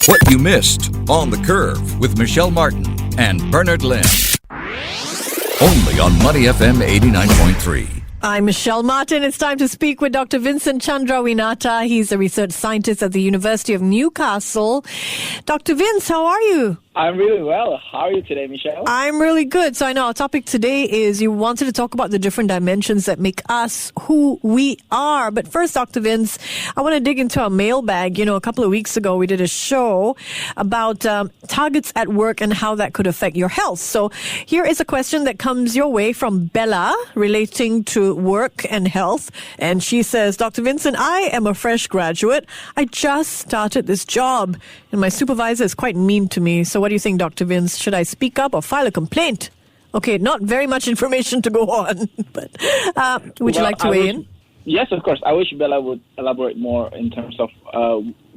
What you missed on The Curve with Michelle Martin and Bernard Lynn. Only on Money FM 89.3. I'm Michelle Martin. It's time to speak with Dr. Vincent Chandra Winata. He's a research scientist at the University of Newcastle. Dr. Vince, how are you? I'm really well. How are you today, Michelle? I'm really good. So I know our topic today is you wanted to talk about the different dimensions that make us who we are. But first, Dr. Vince, I want to dig into our mailbag. A couple of weeks ago, we did a show about targets at work and how that could affect your health. So here is a question that comes your way from Bella relating to work and health. And she says, Dr. Vincent, I am a fresh graduate. I just started this job and my supervisor is quite mean to me. So what do you think, Dr. Vince? Should I speak up or file a complaint? Okay, not very much information to go on, but would you like to weigh in? Yes, of course. I wish Bella would elaborate more in terms of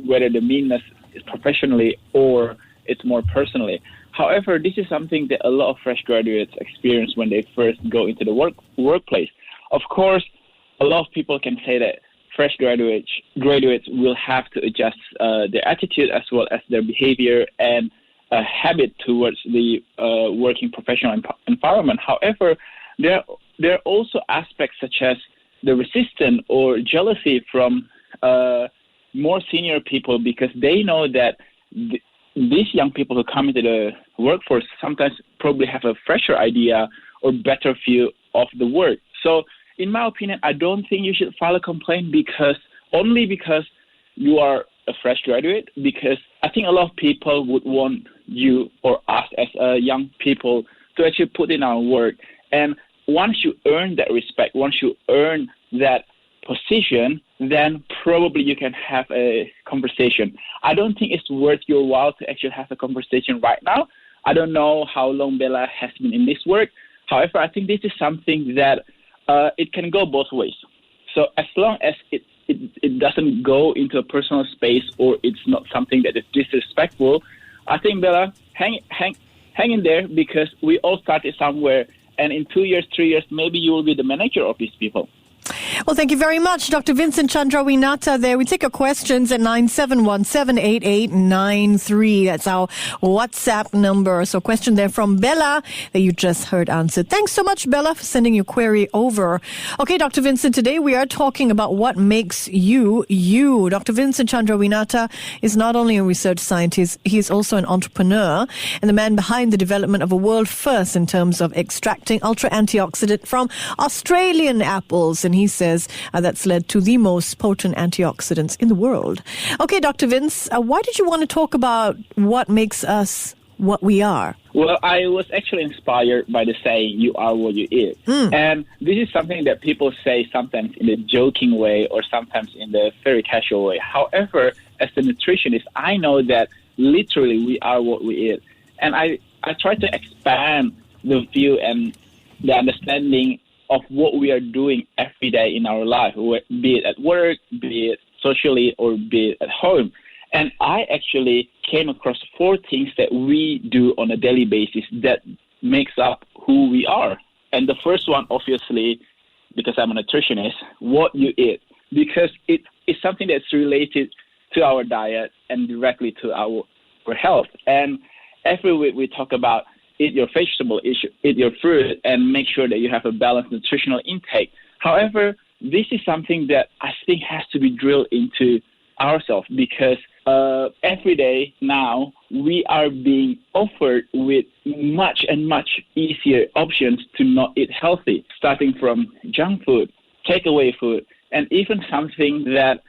whether the meanness is professionally or it's more personally. However, this is something that a lot of fresh graduates experience when they first go into the workplace. Of course, a lot of people can say that fresh graduates will have to adjust their attitude as well as their behavior and habit towards the working professional environment. However, there are also aspects such as the resistance or jealousy from more senior people because they know that these young people who come into the workforce sometimes probably have a fresher idea or better view of the work. So in my opinion, I don't think you should file a complaint because you are a fresh graduate, because I think a lot of people would want you or us as young people to actually put in our work. And once you earn that respect, once you earn that position, then probably you can have a conversation. I don't think it's worth your while to actually have a conversation right now. I don't know how long Bella has been in this work. However, I think this is something that it can go both ways. So as long as it doesn't go into a personal space or it's not something that is disrespectful, I think, Bella, hang in there because we all started somewhere. And in 2 years, 3 years, maybe you will be the manager of these people. Well, thank you very much, Dr. Vincent Chandra Winata there. We take your questions at 971-788-93. That's our WhatsApp number. So question there from Bella that you just heard answered. Thanks so much, Bella, for sending your query over. Okay, Dr. Vincent, today we are talking about what makes you, you. Dr. Vincent Chandra Winata is not only a research scientist, he is also an entrepreneur and the man behind the development of a world first in terms of extracting ultra antioxidant from Australian apples. And he says that's led to the most potent antioxidants in the world. Okay, Dr. Vince, why did you want to talk about what makes us what we are? Well, I was actually inspired by the saying, you are what you eat. And this is something that people say sometimes in a joking way or sometimes in the very casual way. However, as a nutritionist, I know that literally we are what we eat. And I try to expand the view and the understanding of what we are doing every day in our life, be it at work, be it socially, or be it at home. And I actually came across 4 things that we do on a daily basis that makes up who we are. And the first one, obviously, because I'm a nutritionist, what you eat, because it is something that's related to our diet and directly to our health. And every week we talk about eat your vegetable, eat your fruit, and make sure that you have a balanced nutritional intake. However, this is something that I think has to be drilled into ourselves because every day now we are being offered with much and much easier options to not eat healthy, starting from junk food, takeaway food, and even something that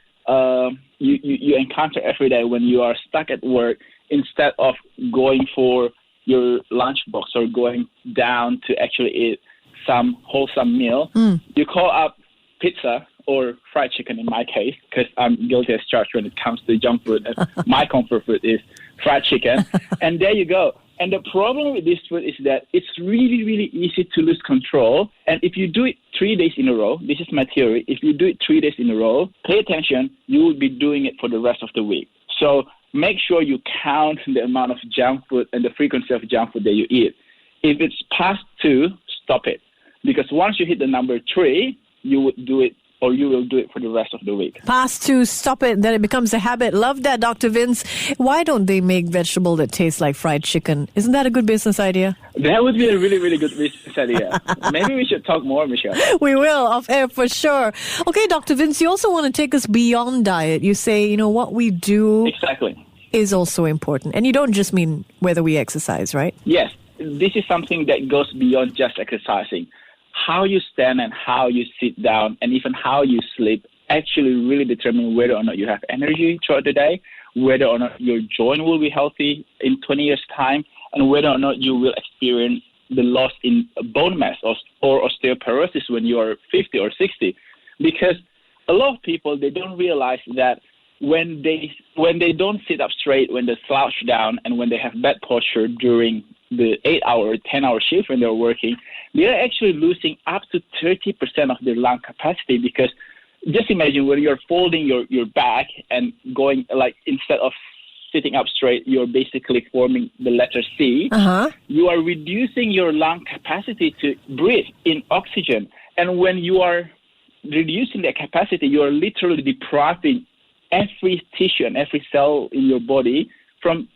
you encounter every day when you are stuck at work. Instead of going for your lunchbox or going down to actually eat some wholesome meal, you call up pizza or fried chicken in my case, because I'm guilty as charged when it comes to junk food. My comfort food is fried chicken. And there you go. And the problem with this food is that it's really, really easy to lose control. And if you do it 3 days in a row, this is my theory, if you do it 3 days in a row, pay attention, you will be doing it for the rest of the week. So make sure you count the amount of junk food and the frequency of junk food that you eat. If it's past 2, stop it. Because once you hit the number 3, you would do it or you will do it for the rest of the week. Past to stop it, then it becomes a habit. Love that, Dr. Vince. Why don't they make vegetable that tastes like fried chicken? Isn't that a good business idea? That would be a really, really good business idea. Maybe we should talk more, Michelle. We will, off air for sure. Okay, Dr. Vince, you also want to take us beyond diet. You say, what we do Exactly. is also important. And you don't just mean whether we exercise, right? Yes, this is something that goes beyond just exercising. How you stand and how you sit down and even how you sleep actually really determine whether or not you have energy throughout the day, whether or not your joint will be healthy in 20 years' time, and whether or not you will experience the loss in bone mass or osteoporosis when you are 50 or 60. Because a lot of people, they don't realize that when they don't sit up straight, when they slouch down, and when they have bad posture during the 8-hour or 10-hour shift when they're working, they're actually losing up to 30% of their lung capacity. Because just imagine when you're folding your back and going, like, instead of sitting up straight, you're basically forming the letter C. You are reducing your lung capacity to breathe in oxygen. And when you are reducing that capacity, you are literally depriving every tissue and every cell in your body from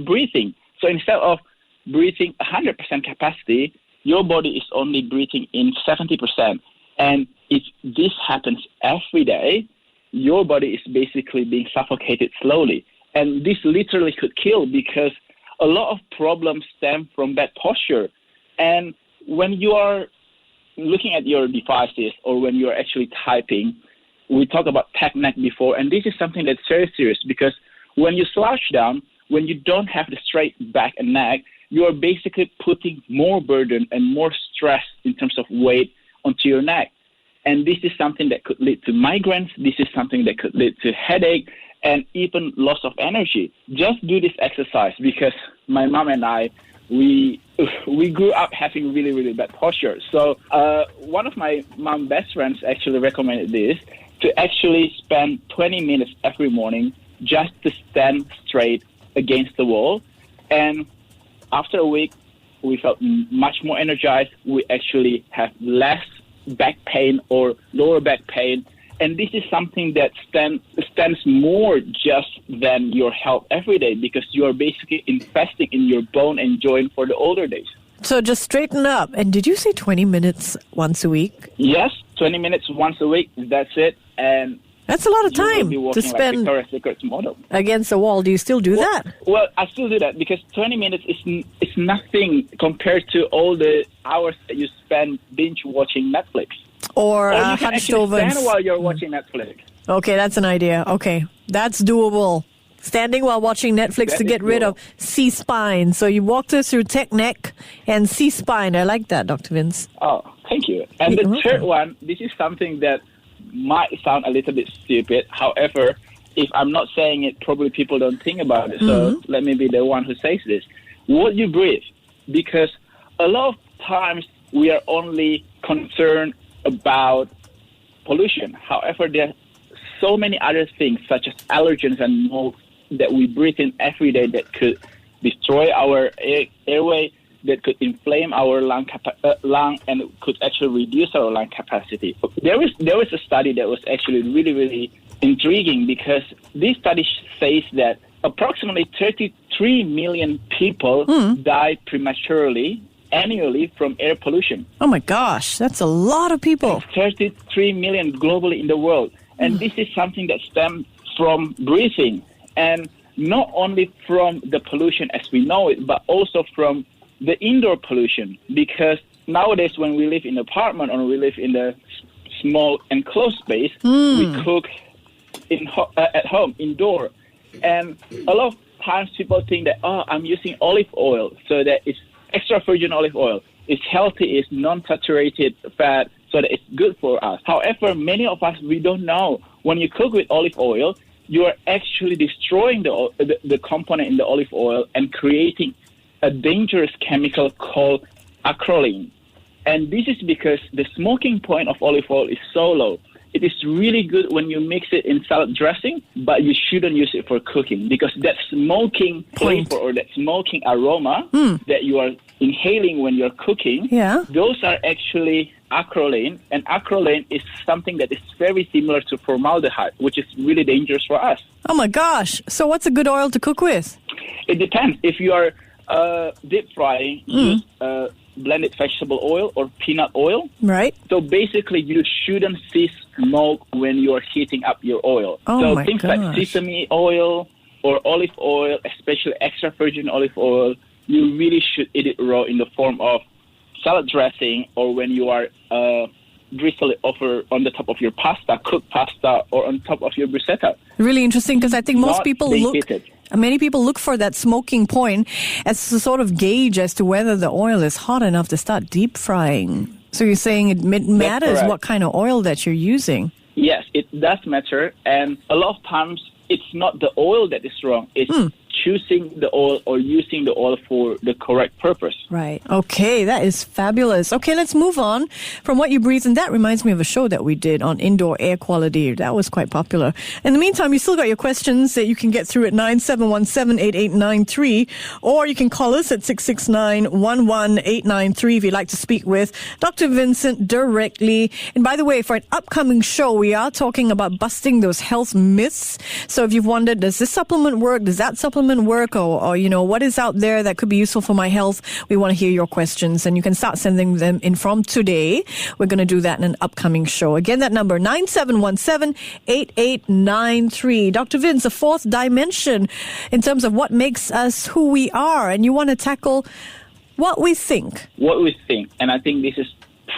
breathing. So instead of breathing 100% capacity, your body is only breathing in 70%. And if this happens every day, your body is basically being suffocated slowly. And this literally could kill, because a lot of problems stem from bad posture. And when you are looking at your devices or when you're actually typing, we talked about tech neck before, and this is something that's very serious, because when you slouch down, when you don't have the straight back and neck, you are basically putting more burden and more stress in terms of weight onto your neck. And this is something that could lead to migraines. This is something that could lead to headache and even loss of energy. Just do this exercise, because my mom and I, we grew up having really, really bad posture. So one of my mom's best friends actually recommended this, to actually spend 20 minutes every morning just to stand straight against the wall. And after a week, we felt much more energized. We actually have less back pain or lower back pain. And this is something that stands more just than your health every day, because you are basically investing in your bone and joint for the older days. So just straighten up. And did you say 20 minutes once a week? Yes, 20 minutes once a week. That's it. And that's a lot of time to like spend Victoria's Secret's model against a wall. Do you still do that? Well, I still do that, because 20 minutes is nothing compared to all the hours that you spend binge watching Netflix. Or you can hunched actually over. stand while you're watching Netflix. Okay, that's an idea. Okay, that's doable. Standing while watching Netflix to get rid of C-spine. So you walked us through tech neck and C-spine. I like that, Dr. Vince. Oh, thank you. And the third one, this is something that might sound a little bit stupid. However, if I'm not saying it, probably people don't think about it. So let me be the one who says this. What you breathe, because a lot of times we are only concerned about pollution. However, there are so many other things, such as allergens and mold, that we breathe in every day that could destroy our airway, that could inflame our lung and could actually reduce our lung capacity. There was a study that was actually really, really intriguing, because this study says that approximately 33 million people die prematurely annually from air pollution. Oh my gosh, that's a lot of people. 33 million globally in the world. And this is something that stems from breathing, and not only from the pollution as we know it, but also from the indoor pollution. Because nowadays when we live in an apartment or we live in a small enclosed space, we cook at home, indoor. And a lot of times people think that, I'm using olive oil, so that it's extra virgin olive oil. It's healthy, it's non-saturated fat, so that it's good for us. However, many of us, we don't know. When you cook with olive oil, you are actually destroying the component in the olive oil and creating a dangerous chemical called acrolein. And this is because the smoking point of olive oil is so low. It is really good when you mix it in salad dressing, but you shouldn't use it for cooking, because that smoking flavor or that smoking aroma that you are inhaling when you're cooking, those are actually acrolein, and acrolein is something that is very similar to formaldehyde, which is really dangerous for us. Oh my gosh. So what's a good oil to cook with? It depends. If you are deep frying, use blended vegetable oil or peanut oil. Right. So basically, you shouldn't see smoke when you are heating up your oil. Oh so my things gosh. like sesame oil or olive oil, especially extra virgin olive oil, you really should eat it raw in the form of salad dressing, or when you are drizzle it over on the top of your pasta, cooked pasta, or on top of your bruschetta. Really interesting, because I think Not many people look for that smoking point as a sort of gauge as to whether the oil is hot enough to start deep frying. So you're saying it matters correct. what kind of oil that you're using? Yes, it does matter, and a lot of times it's not the oil that is wrong, it's choosing the oil or using the oil for the correct purpose. Right. Okay, that is fabulous. Okay, let's move on from what you breathe. And that reminds me of a show that we did on indoor air quality. That was quite popular. In the meantime, you still got your questions that you can get through at 9717-8893, or you can call us at 669-11893 if you'd like to speak with Dr. Vincent directly. And by the way, for an upcoming show, we are talking about busting those health myths. So if you've wondered, does this supplement work? Does that supplement work? Or you know, what is out there that could be useful for my health? We want to hear your questions, and you can start sending them in from today. We're going to do that in an upcoming show. Again, that number, 9717-8893. Dr. Vince, the fourth dimension in terms of what makes us who we are, and you want to tackle what we think. What we think, and I think this is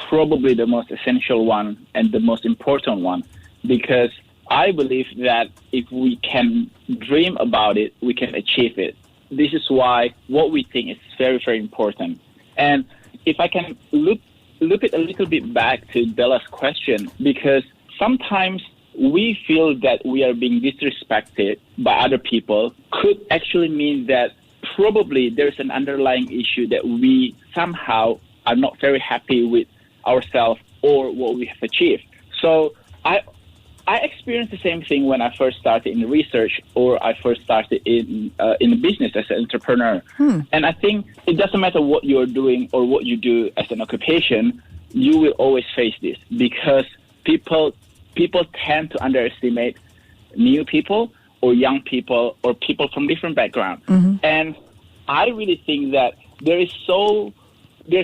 probably the most essential one and the most important one, because I believe that if we can dream about it, we can achieve it. This is why what we think is very, very important. And if I can look it a little bit back to Bella's question, because sometimes we feel that we are being disrespected by other people, could actually mean that probably there's an underlying issue that we somehow are not very happy with ourselves or what we have achieved. So I experienced the same thing when I first started in research, or I first started in business as an entrepreneur. And I think it doesn't matter what you're doing or what you do as an occupation, you will always face this, because people tend to underestimate new people or young people or people from different backgrounds. And I really think that there's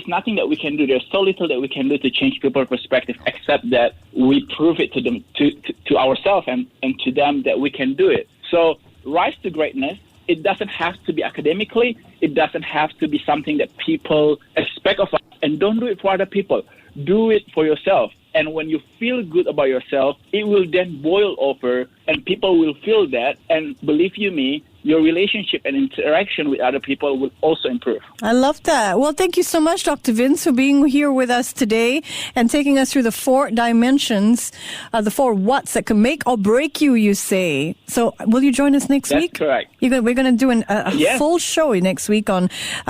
nothing that we can do. There's so little that we can do to change people's perspective, except that we prove it to them, to ourselves and to them that we can do it. So rise to greatness. It doesn't have to be academically. It doesn't have to be something that people expect of us. And don't do it for other people. Do it for yourself. And when you feel good about yourself, it will then boil over, and people will feel that. And believe you me, your relationship and interaction with other people will also improve. I love that. Well, thank you so much, Dr. Vince, for being here with us today and taking us through the four dimensions, the four whats that can make or break you, you say. So will you join us next week? That's correct. We're going to do a Yes. full show next week on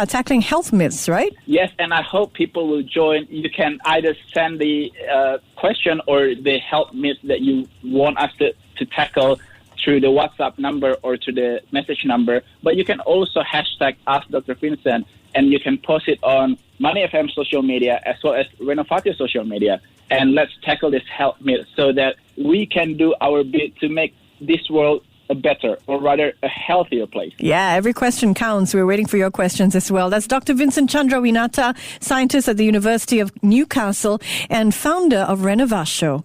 tackling health myths, right? Yes, and I hope people will join. You can either send the question or the health myth that you want us to tackle through the WhatsApp number or to the message number. But you can also hashtag Ask Dr. Vincent, and you can post it on Money FM social media as well as Renovatio social media. And let's tackle this health myth so that we can do our bit to make this world a better, or rather a healthier place. Yeah, every question counts. We're waiting for your questions as well. That's Dr. Vincent Chandrawinata, scientist at the University of Newcastle and founder of Renovatio.